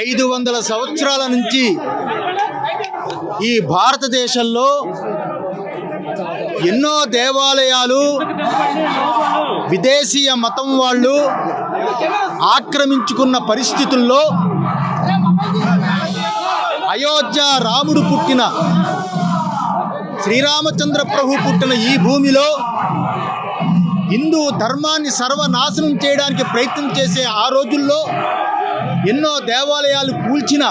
500 సంవత్సరాల నుంచి ఈ భారతదేశంలో ఎన్నో దేవాలయాలు విదేశీయ మతం వాళ్ళు ఆక్రమించుకున్న పరిస్థితుల్లో అయోధ్య రాముడు పుట్టిన శ్రీరామచంద్ర ప్రభు పుట్టిన ఈ భూమిలో హిందూ ధర్మాన్ని సర్వనాశనం చేయడానికి ప్రయత్నం చేసే ఆ రోజుల్లో ఎన్నో దేవాలయాలు కూల్చిన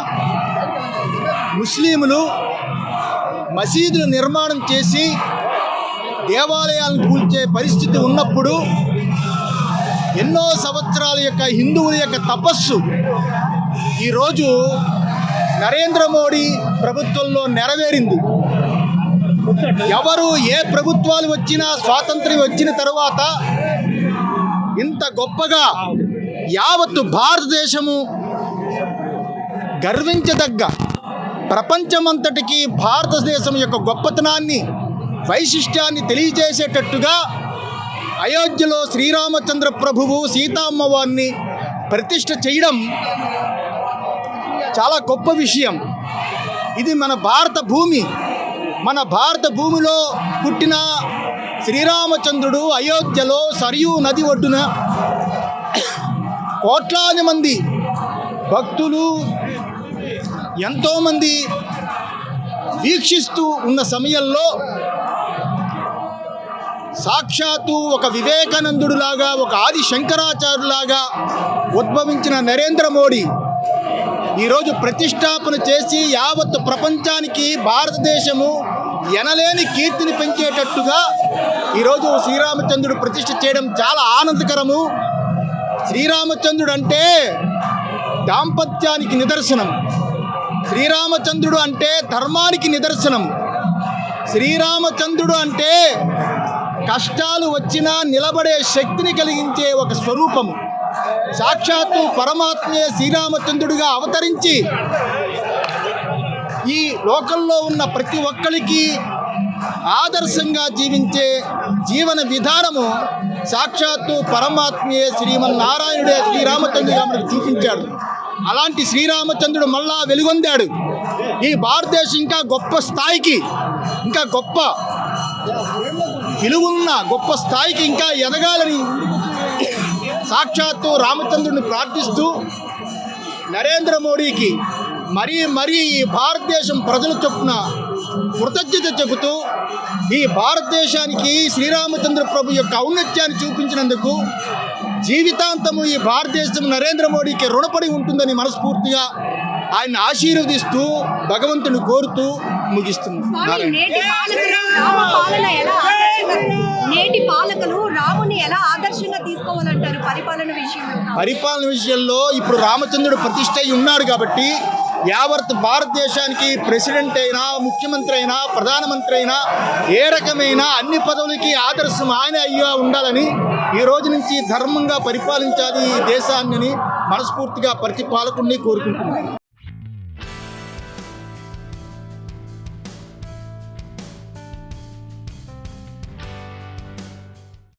ముస్లింలు మసీదులు నిర్మాణం చేసి దేవాలయాలను కూల్చే పరిస్థితి ఉన్నప్పుడు ఎన్నో సంవత్సరాల యొక్క హిందువుల యొక్క తపస్సు ఈరోజు నరేంద్ర మోడీ ప్రభుత్వంలో నెరవేరింది. ఎవరు ఏ ప్రభుత్వాలు వచ్చినా స్వాతంత్ర్యం వచ్చిన తర్వాత ఇంత గొప్పగా యావత్తు భారతదేశము గర్వించదగ్గ ప్రపంచమంతటికి భారతదేశం యొక్క గొప్పతనాన్ని వైశిష్ట్యాన్ని తెలియజేసేటట్టుగా అయోధ్యలో శ్రీరామచంద్ర ప్రభువు సీతమ్మవారిని ప్రతిష్ఠ చేయడం చాలా గొప్ప విషయం. ఇది మన భారత భూమి. మన భారత భూమిలో పుట్టిన శ్రీరామచంద్రుడు అయోధ్యలో సరియు నది ఒడ్డున కోట్లాది మంది భక్తులు ఎంతోమంది వీక్షిస్తూ ఉన్న సమయంలో సాక్షాత్తు ఒక వివేకానందుడులాగా, ఒక ఆది శంకరాచార్యులాగా ఉద్భవించిన నరేంద్ర మోడీ ఈరోజు ప్రతిష్టాపన చేసి యావత్ ప్రపంచానికి భారతదేశము ఎనలేని కీర్తిని పెంచేటట్టుగా ఈరోజు శ్రీరామచంద్రుడు ప్రతిష్ఠ చేయడం చాలా ఆనందకరము. శ్రీరామచంద్రుడు అంటే దాంపత్యానికి నిదర్శనం. శ్రీరామచంద్రుడు అంటే ధర్మానికి నిదర్శనం. శ్రీరామచంద్రుడు అంటే కష్టాలు వచ్చినా నిలబడే శక్తిని కలిగించే ఒక స్వరూపము. సాక్షాత్తు పరమాత్మే శ్రీరామచంద్రుడిగా అవతరించి ఈ లోకంలో ఉన్న ప్రతి ఒక్కరికి ఆదర్శంగా జీవించే జీవన విధానము సాక్షాత్తు పరమాత్మే శ్రీమన్నారాయణుడే శ్రీరామచంద్రుడిగా మనకు చూపించాడు. అలాంటి శ్రీరామచంద్రుడు మళ్ళా వెలుగొందాడు. ఈ భారతదేశం ఇంకా గొప్ప స్థాయికి, ఇంకా గొప్ప విలువన్న గొప్ప స్థాయికి ఇంకా ఎదగాలని సాక్షాత్తు రామచంద్రుడిని ప్రార్థిస్తూ నరేంద్ర మోడీకి మరీ ఈ భారతదేశం ప్రజల చొప్పున కృతజ్ఞత చెబుతూ ఈ భారతదేశానికి శ్రీరామచంద్ర ప్రభు యొక్క ఔన్నత్యాన్ని చూపించినందుకు జీవితాంతము ఈ భారతదేశం నరేంద్ర మోడీకి రుణపడి ఉంటుందని మనస్ఫూర్తిగా ఆయన ఆశీర్వదిస్తూ భగవంతుని కోరుతూ ముగిస్తున్నారు. నేటి పాలకులు రాముని ఎలా ఆదర్శంగా తీసుకోవాలంటారు పరిపాలన విషయంలో? ఇప్పుడు రామచంద్రుడు ప్రతిష్ఠ అయి ఉన్నాడు కాబట్టి యావత్ భారతదేశానికి ప్రెసిడెంట్ అయినా, ముఖ్యమంత్రి అయినా, ప్రధానమంత్రి అయినా, ఏ రకమైన అన్ని పదవులకి ఆదర్శం ఆయన అయ్యా ఉండాలని ఈ రోజు నుంచి ధర్మంగా పరిపాలించాలి ఈ దేశాన్ని మనస్ఫూర్తిగా ప్రతి పాలకుడిని కోరుకుంటున్నాను.